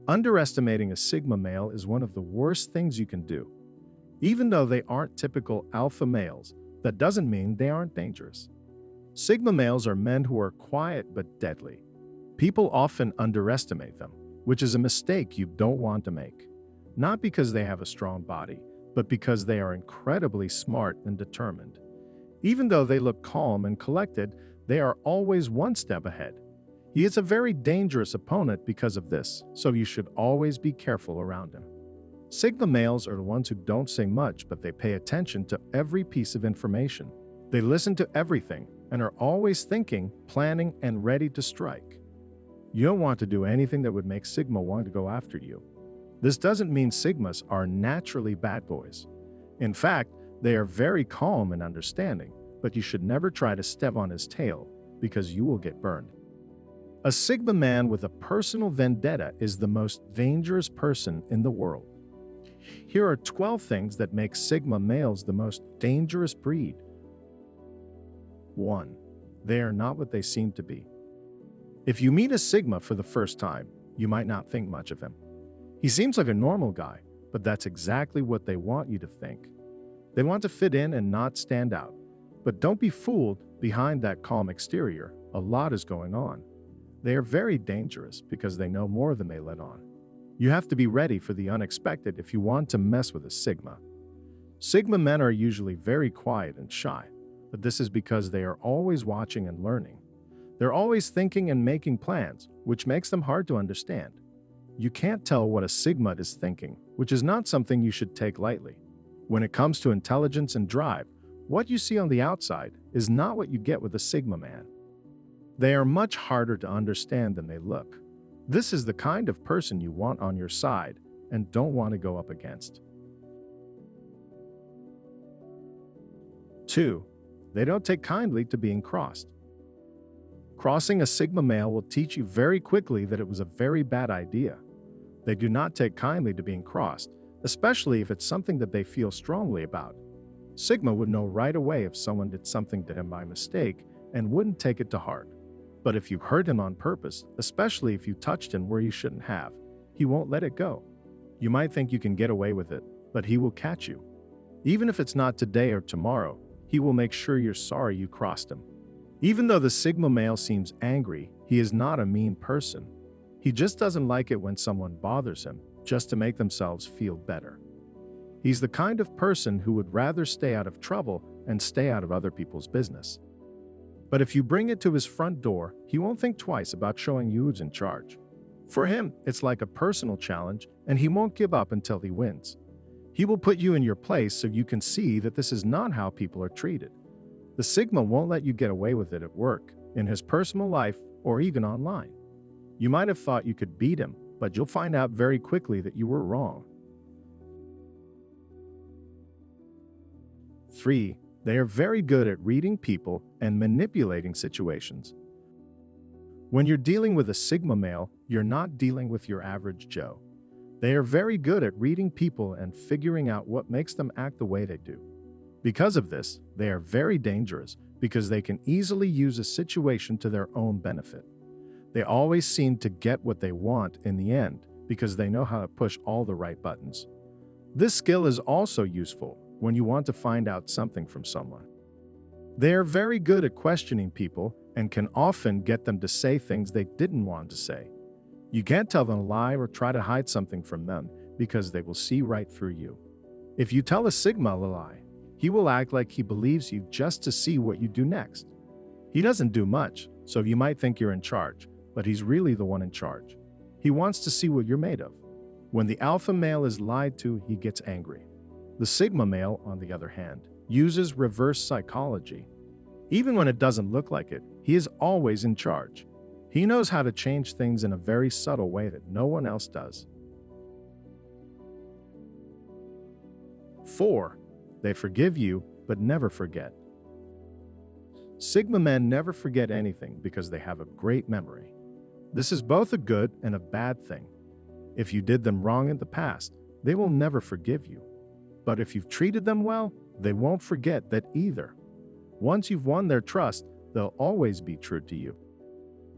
Underestimating a Sigma male is one of the worst things you can do. Even though they aren't typical alpha males, that doesn't mean they aren't dangerous. Sigma males are men who are quiet but deadly. People often underestimate them, which is a mistake you don't want to make. Not because they have a strong body, but because they are incredibly smart and determined. Even though they look calm and collected, they are always one step ahead. He is a very dangerous opponent because of this, so you should always be careful around him. Sigma males are the ones who don't say much, but they pay attention to every piece of information. They listen to everything and are always thinking, planning, and ready to strike. You don't want to do anything that would make Sigma want to go after you. This doesn't mean Sigmas are naturally bad boys. In fact, they are very calm and understanding, but you should never try to step on his tail because you will get burned. A Sigma man with a personal vendetta is the most dangerous person in the world. Here are 12 things that make Sigma males the most dangerous breed. 1. They are not what they seem to be. If you meet a Sigma for the first time, you might not think much of him. He seems like a normal guy, but that's exactly what they want you to think. They want to fit in and not stand out. But don't be fooled, behind that calm exterior, a lot is going on. They are very dangerous because they know more than they let on. You have to be ready for the unexpected if you want to mess with a Sigma. Sigma men are usually very quiet and shy, but this is because they are always watching and learning. They're always thinking and making plans, which makes them hard to understand. You can't tell what a Sigma is thinking, which is not something you should take lightly. When it comes to intelligence and drive, what you see on the outside is not what you get with a Sigma man. They are much harder to understand than they look. This is the kind of person you want on your side and don't want to go up against. 2. They don't take kindly to being crossed. Crossing a Sigma male will teach you very quickly that it was a very bad idea. They do not take kindly to being crossed, especially if it's something that they feel strongly about. Sigma would know right away if someone did something to him by mistake and wouldn't take it to heart. But if you hurt him on purpose, especially if you touched him where you shouldn't have, he won't let it go. You might think you can get away with it, but he will catch you. Even if it's not today or tomorrow, he will make sure you're sorry you crossed him. Even though the Sigma male seems angry, he is not a mean person. He just doesn't like it when someone bothers him, just to make themselves feel better. He's the kind of person who would rather stay out of trouble and stay out of other people's business. But if you bring it to his front door, he won't think twice about showing you who's in charge. For him, it's like a personal challenge, and he won't give up until he wins. He will put you in your place so you can see that this is not how people are treated. The Sigma won't let you get away with it at work, in his personal life, or even online. You might have thought you could beat him, but you'll find out very quickly that you were wrong. 3. They are very good at reading people and manipulating situations. When you're dealing with a Sigma male, you're not dealing with your average Joe. They are very good at reading people and figuring out what makes them act the way they do. Because of this, they are very dangerous because they can easily use a situation to their own benefit. They always seem to get what they want in the end because they know how to push all the right buttons. This skill is also useful when you want to find out something from someone. They are very good at questioning people and can often get them to say things they didn't want to say. You can't tell them a lie or try to hide something from them because they will see right through you. If you tell a Sigma a lie, he will act like he believes you just to see what you do next. He doesn't do much, so you might think you're in charge, but he's really the one in charge. He wants to see what you're made of. When the alpha male is lied to, he gets angry. The Sigma male, on the other hand, uses reverse psychology. Even when it doesn't look like it, he is always in charge. He knows how to change things in a very subtle way that no one else does. 4. They forgive you, but never forget. Sigma men never forget anything because they have a great memory. This is both a good and a bad thing. If you did them wrong in the past, they will never forgive you. But if you've treated them well, they won't forget that either. Once you've won their trust, they'll always be true to you.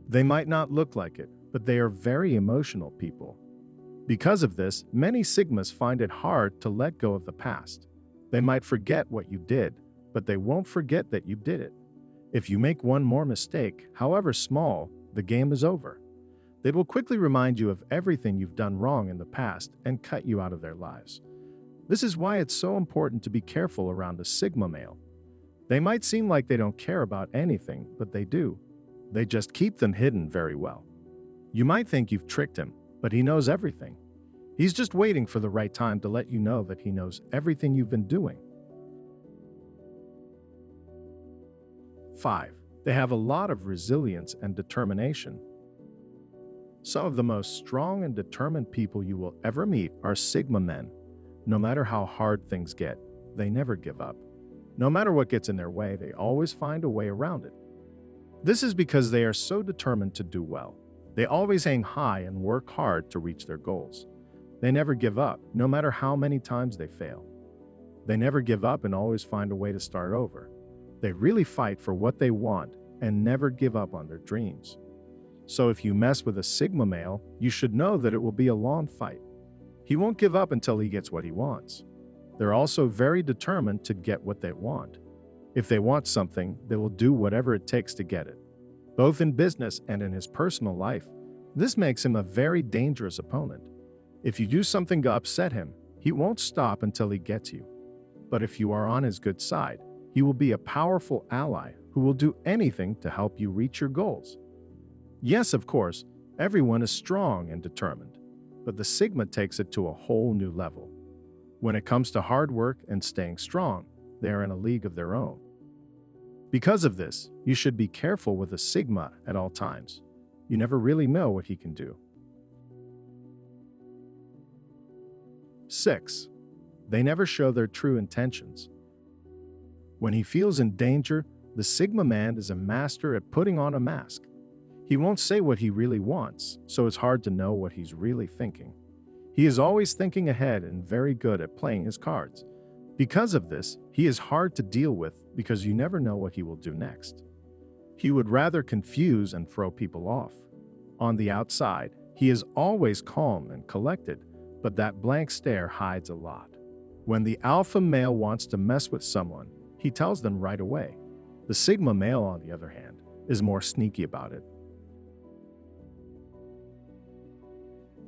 They might not look like it, but they are very emotional people. Because of this, many Sigmas find it hard to let go of the past. They might forget what you did, but they won't forget that you did it. If you make one more mistake, however small, the game is over. They will quickly remind you of everything you've done wrong in the past and cut you out of their lives. This is why it's so important to be careful around a Sigma male. They might seem like they don't care about anything, but they do. They just keep them hidden very well. You might think you've tricked him, but he knows everything. He's just waiting for the right time to let you know that he knows everything you've been doing. 5. They have a lot of resilience and determination. Some of the most strong and determined people you will ever meet are Sigma men. No matter how hard things get, they never give up. No matter what gets in their way, they always find a way around it. This is because they are so determined to do well. They always aim high and work hard to reach their goals. They never give up, no matter how many times they fail. They never give up and always find a way to start over. They really fight for what they want and never give up on their dreams. So if you mess with a Sigma male, you should know that it will be a long fight. He won't give up until he gets what he wants. They're also very determined to get what they want. If they want something, they will do whatever it takes to get it. Both in business and in his personal life, this makes him a very dangerous opponent. If you do something to upset him, he won't stop until he gets you. But if you are on his good side, he will be a powerful ally who will do anything to help you reach your goals. Yes, of course, everyone is strong and determined, but the Sigma takes it to a whole new level. When it comes to hard work and staying strong, they are in a league of their own. Because of this, you should be careful with a Sigma at all times. You never really know what he can do. 6. They never show their true intentions. When he feels in danger, the Sigma man is a master at putting on a mask. He won't say what he really wants, so it's hard to know what he's really thinking. He is always thinking ahead and very good at playing his cards. Because of this, he is hard to deal with because you never know what he will do next. He would rather confuse and throw people off. On the outside, he is always calm and collected, but that blank stare hides a lot. When the alpha male wants to mess with someone, he tells them right away. The Sigma male, on the other hand, is more sneaky about it.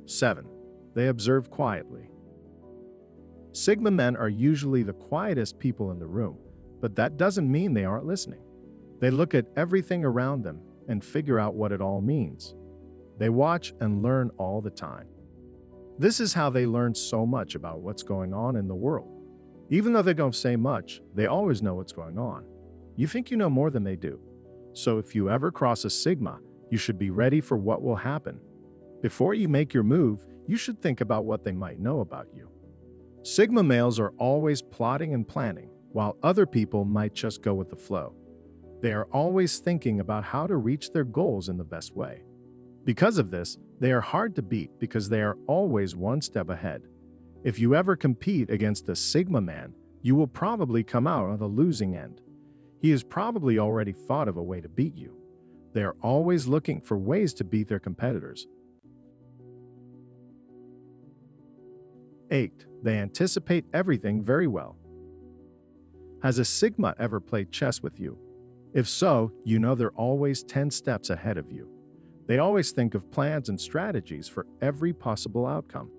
7. They observe quietly. Sigma men are usually the quietest people in the room, but that doesn't mean they aren't listening. They look at everything around them and figure out what it all means. They watch and learn all the time. This is how they learn so much about what's going on in the world. Even though they don't say much, they always know what's going on. You think you know more than they do. So if you ever cross a Sigma, you should be ready for what will happen. Before you make your move, you should think about what they might know about you. Sigma males are always plotting and planning, while other people might just go with the flow. They are always thinking about how to reach their goals in the best way. Because of this, they are hard to beat because they are always one step ahead. If you ever compete against a Sigma man, you will probably come out on the losing end. He has probably already thought of a way to beat you. They are always looking for ways to beat their competitors. 8. They anticipate everything very well. Has a Sigma ever played chess with you? If so, you know they're always 10 steps ahead of you. They always think of plans and strategies for every possible outcome.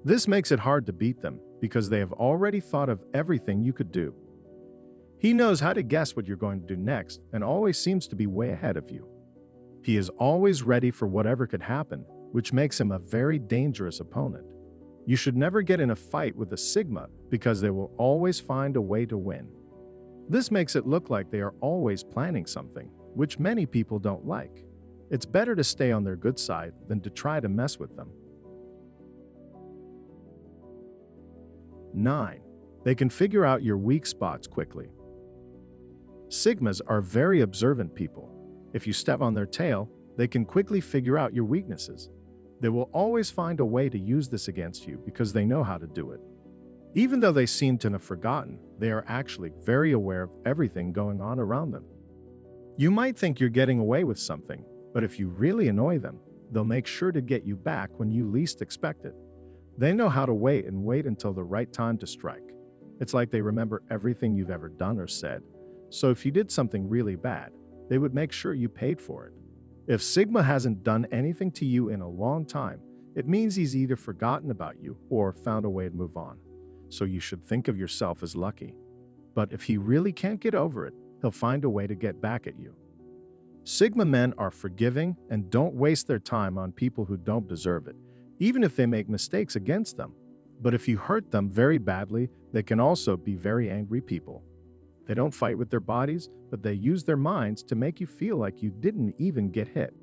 This makes it hard to beat them because they have already thought of everything you could do. He knows how to guess what you're going to do next and always seems to be way ahead of you. He is always ready for whatever could happen, which makes him a very dangerous opponent. You should never get in a fight with a Sigma because they will always find a way to win. This makes it look like they are always planning something, which many people don't like. It's better to stay on their good side than to try to mess with them. 9. They can figure out your weak spots quickly. Sigmas are very observant people. If you step on their tail, they can quickly figure out your weaknesses. They will always find a way to use this against you because they know how to do it. Even though they seem to have forgotten, they are actually very aware of everything going on around them. You might think you're getting away with something, but if you really annoy them, They'll make sure to get you back when you least expect it. They know how to wait and wait until the right time to strike. It's like they remember everything you've ever done or said. So if you did something really bad, they would make sure you paid for it. If Sigma hasn't done anything to you in a long time, it means he's either forgotten about you or found a way to move on. So you should think of yourself as lucky. But if he really can't get over it, he'll find a way to get back at you. Sigma men are forgiving and don't waste their time on people who don't deserve it, even if they make mistakes against them. But if you hurt them very badly, they can also be very angry people. They don't fight with their bodies, but they use their minds to make you feel like you didn't even get hit.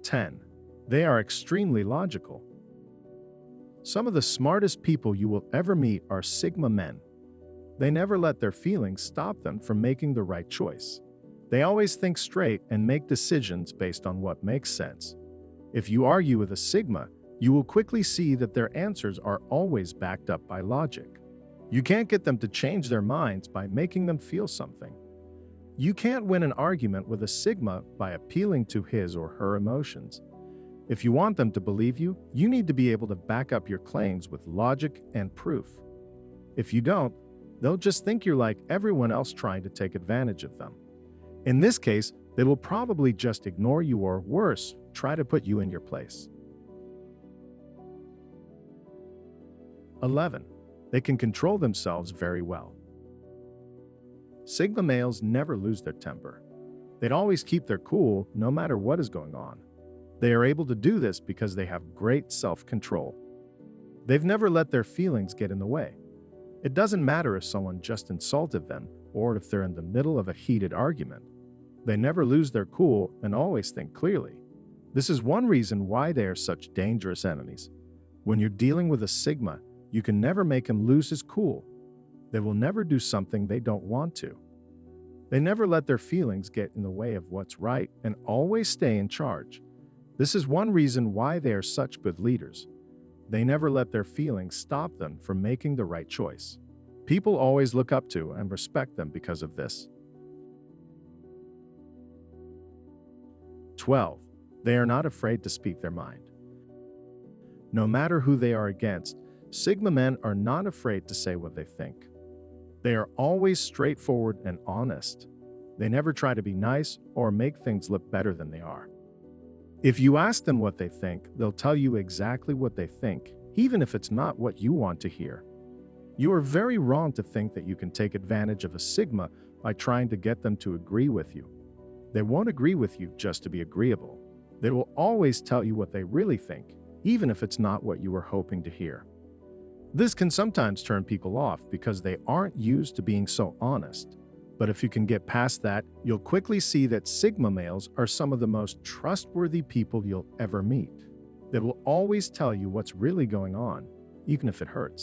10. They are extremely logical. Some of the smartest people you will ever meet are Sigma men. They never let their feelings stop them from making the right choice. They always think straight and make decisions based on what makes sense. If you argue with a Sigma, you will quickly see that their answers are always backed up by logic. You can't get them to change their minds by making them feel something. You can't win an argument with a Sigma by appealing to his or her emotions. If you want them to believe you, you need to be able to back up your claims with logic and proof. If you don't, they'll just think you're like everyone else trying to take advantage of them. In this case, they will probably just ignore you or, worse, try to put you in your place. 11. They can control themselves very well. Sigma males never lose their temper. They'd always keep their cool no matter what is going on. They are able to do this because they have great self-control. They've never let their feelings get in the way. It doesn't matter if someone just insulted them or if they're in the middle of a heated argument. They never lose their cool and always think clearly. This is one reason why they are such dangerous enemies. When you're dealing with a Sigma, you can never make him lose his cool. They will never do something they don't want to. They never let their feelings get in the way of what's right and always stay in charge. This is one reason why they are such good leaders. They never let their feelings stop them from making the right choice. People always look up to and respect them because of this. 12. They are not afraid to speak their mind. No matter who they are against, Sigma men are not afraid to say what they think. They are always straightforward and honest. They never try to be nice or make things look better than they are. If you ask them what they think, they'll tell you exactly what they think, even if it's not what you want to hear. You are very wrong to think that you can take advantage of a Sigma by trying to get them to agree with you. They won't agree with you just to be agreeable. They will always tell you what they really think, even if it's not what you were hoping to hear. This can sometimes turn people off because they aren't used to being so honest. But if you can get past that, you'll quickly see that Sigma males are some of the most trustworthy people you'll ever meet. They will always tell you what's really going on, even if it hurts.